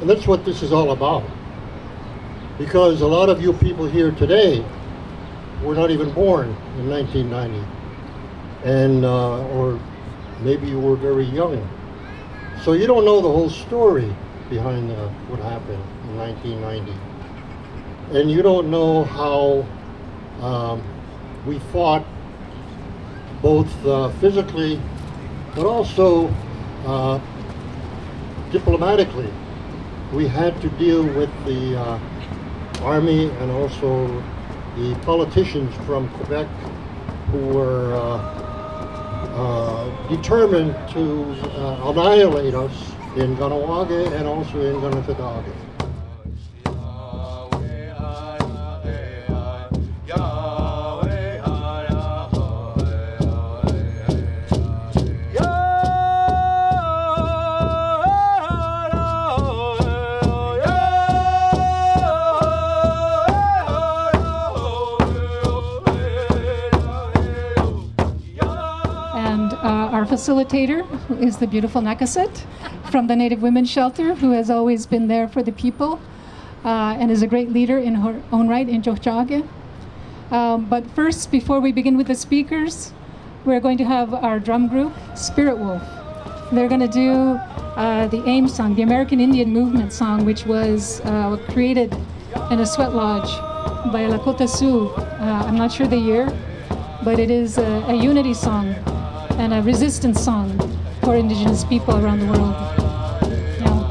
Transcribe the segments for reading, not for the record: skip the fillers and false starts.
And that's what this is all about. Because a lot of you people here today were not even born in 1990. And, or maybe you were very young. So you don't know the whole story behind what happened in 1990. And you don't know how we fought both physically, but also diplomatically. We had to deal with the army and also the politicians from Quebec who were determined to annihilate us in Kanien'kehàka and also in Kanien'kehàka. Our facilitator is the beautiful Nakuset from the Native Women's Shelter, who has always been there for the people and is a great leader in her own right in Tio'tia. But first, before we begin with the speakers, we're going to have our drum group, Spirit Wolf. They're going to do the AIM song, the American Indian Movement song, which was created in a sweat lodge by Lakota Sioux. I'm not sure the year, but it is a unity song and a resistance song for Indigenous people around the world. Yeah.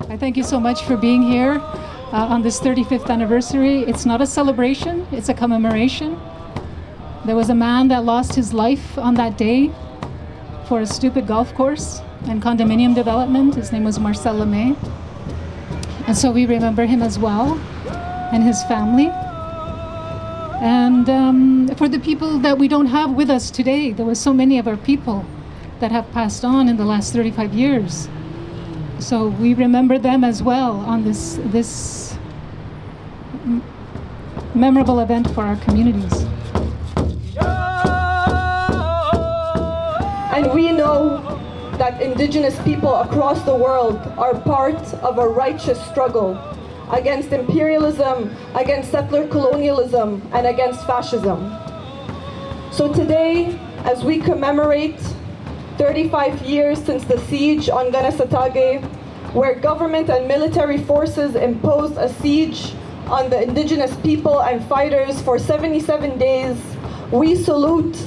I thank you so much for being here on this 35th anniversary. It's not a celebration, it's a commemoration. There was a man that lost his life on that day for a stupid golf course and condominium development. His name was Marcel Lemay. And so we remember him as well, and his family. And for the people that we don't have with us today, there were so many of our people that have passed on in the last 35 years. So we remember them as well on this memorable event for our communities. And we know that Indigenous people across the world are part of a righteous struggle against imperialism, against settler colonialism, and against fascism. So today, as we commemorate 35 years since the siege on Kanesatake, where government and military forces imposed a siege on the Indigenous people and fighters for 77 days, we salute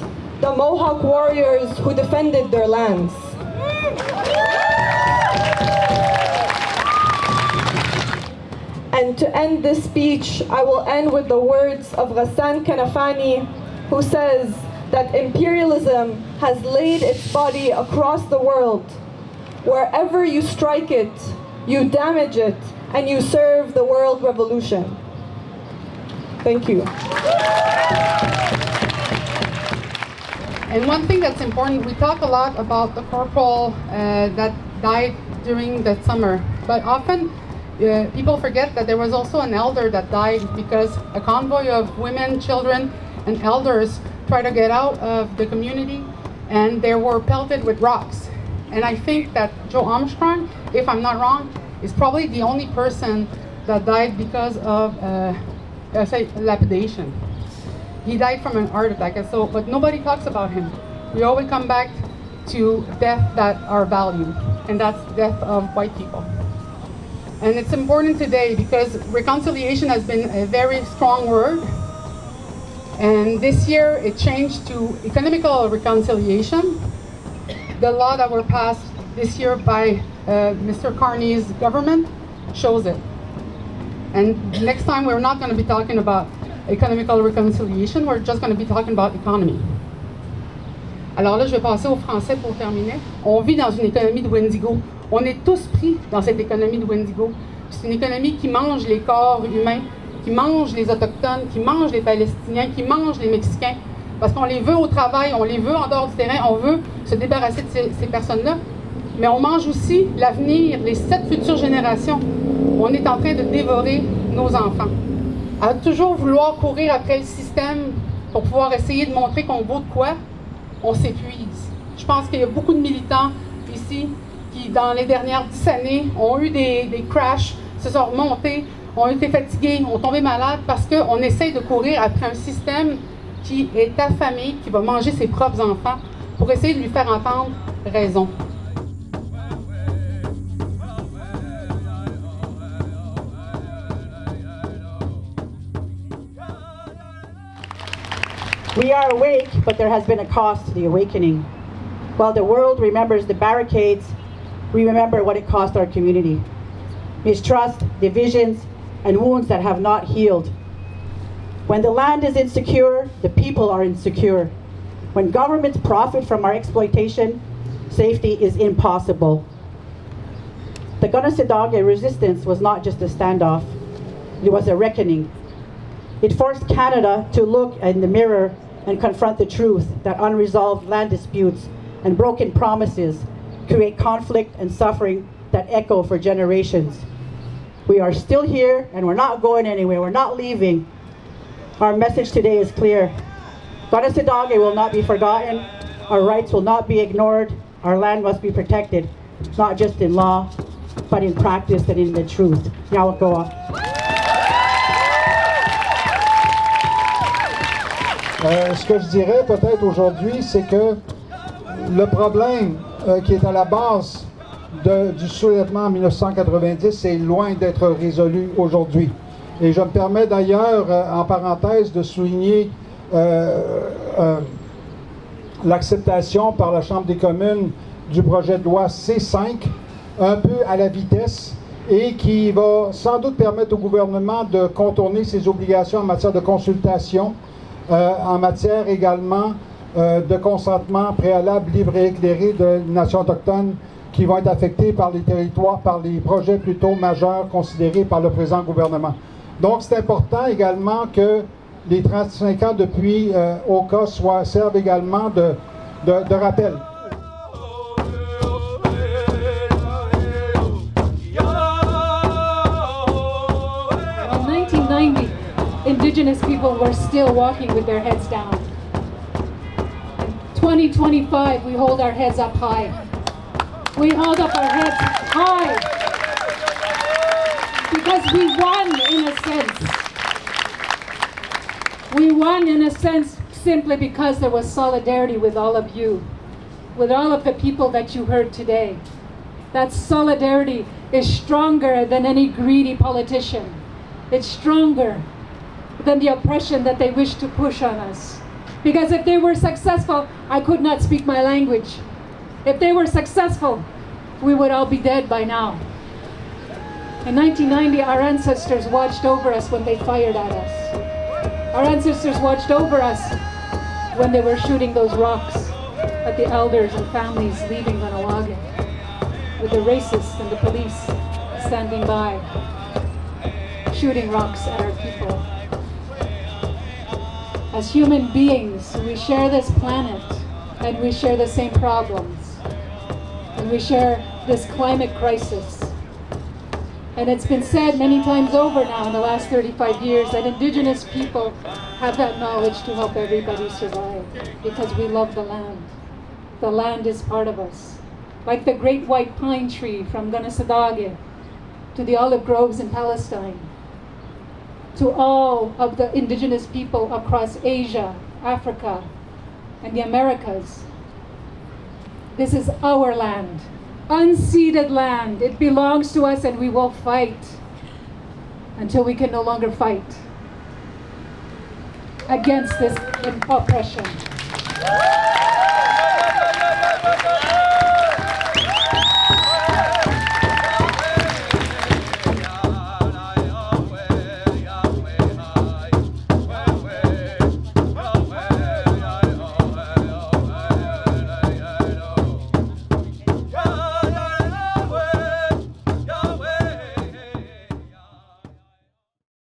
the Mohawk warriors who defended their lands. And to end this speech, I will end with the words of Ghassan Kanafani, who says that imperialism has laid its body across the world. Wherever you strike it, you damage it, and you serve the world revolution. Thank you. And one thing that's important, we talk a lot about the corporal that died during the summer, but often people forget that there was also an elder that died because a convoy of women, children, and elders tried to get out of the community, and they were pelted with rocks. And I think that Joe Armstrong, if I'm not wrong, is probably the only person that died because of lapidation. He died from an heart attack, but nobody talks about him. We always come back to death that are valued, and that's death of white people. And it's important today because reconciliation has been a very strong word. And this year it changed to economical reconciliation. The law that were passed this year by Mr. Carney's government shows it. And next time we're not going to be talking about economical reconciliation, we're just going to be talking about economy. Alors là, je vais passer au français pour terminer. On vit dans une économie de Wendigo. On est tous pris dans cette économie de Wendigo. C'est une économie qui mange les corps humains, qui mange les autochtones, qui mange les Palestiniens, qui mange les Mexicains. Parce qu'on les veut au travail, on les veut en dehors du terrain, on veut se débarrasser de ces personnes-là. Mais on mange aussi l'avenir, les 7 futures générations. On est en train de dévorer nos enfants. À toujours vouloir courir après le système pour pouvoir essayer de montrer qu'on vaut de quoi, on s'épuise. Je pense qu'il y a beaucoup de militants ici qui, dans les dernières 10 années, ont eu des crashs, se sont remontés, ont été fatigués, ont tombé malades parce qu'on essaye de courir après un système qui est affamé, qui va manger ses propres enfants pour essayer de lui faire entendre raison. We are awake, but there has been a cost to the awakening. While the world remembers the barricades, we remember what it cost our community. Mistrust, divisions, and wounds that have not healed. When the land is insecure, the people are insecure. When governments profit from our exploitation, safety is impossible. The Kanesatake resistance was not just a standoff, it was a reckoning. It forced Canada to look in the mirror and confront the truth that unresolved land disputes and broken promises create conflict and suffering that echo for generations. We are still here and we're not going anywhere, we're not leaving. Our message today is clear. Kanesatake will not be forgotten, our rights will not be ignored, our land must be protected, not just in law, but in practice and in the truth. Yawakoa. Ce que je dirais peut-être aujourd'hui, c'est que le problème qui est à la base du soulèvement en 1990 est loin d'être résolu aujourd'hui. Et je me permets d'ailleurs, en parenthèse, de souligner l'acceptation par la Chambre des communes du projet de loi C5, un peu à la vitesse, et qui va sans doute permettre au gouvernement de contourner ses obligations en matière de consultation, en matière également de consentement préalable, libre et éclairé de nations autochtones qui vont être affectées par les territoires, par les projets plutôt majeurs considérés par le présent gouvernement. Donc c'est important également que les 35 ans depuis OCA servent également de rappel. In 1990, Indigenous people were still walking with their heads down. In 2025, we hold our heads up high. We hold up our heads high because we won in a sense. We won in a sense simply because there was solidarity with all of you, with all of the people that you heard today. That solidarity is stronger than any greedy politician. It's stronger than the oppression that they wish to push on us. Because if they were successful, I could not speak my language. If they were successful, we would all be dead by now. In 1990, our ancestors watched over us when they fired at us. Our ancestors watched over us when they were shooting those rocks at the elders and families leaving Kahnawake, with the racists and the police standing by, shooting rocks at our people. As human beings, we share this planet and we share the same problems. And we share this climate crisis. And it's been said many times over now in the last 35 years that Indigenous people have that knowledge to help everybody survive because we love the land. The land is part of us. Like the great white pine tree from Kanesatake to the olive groves in Palestine, to all of the Indigenous people across Asia, Africa, and the Americas. This is our land, unceded land. It belongs to us and we will fight until we can no longer fight against this oppression.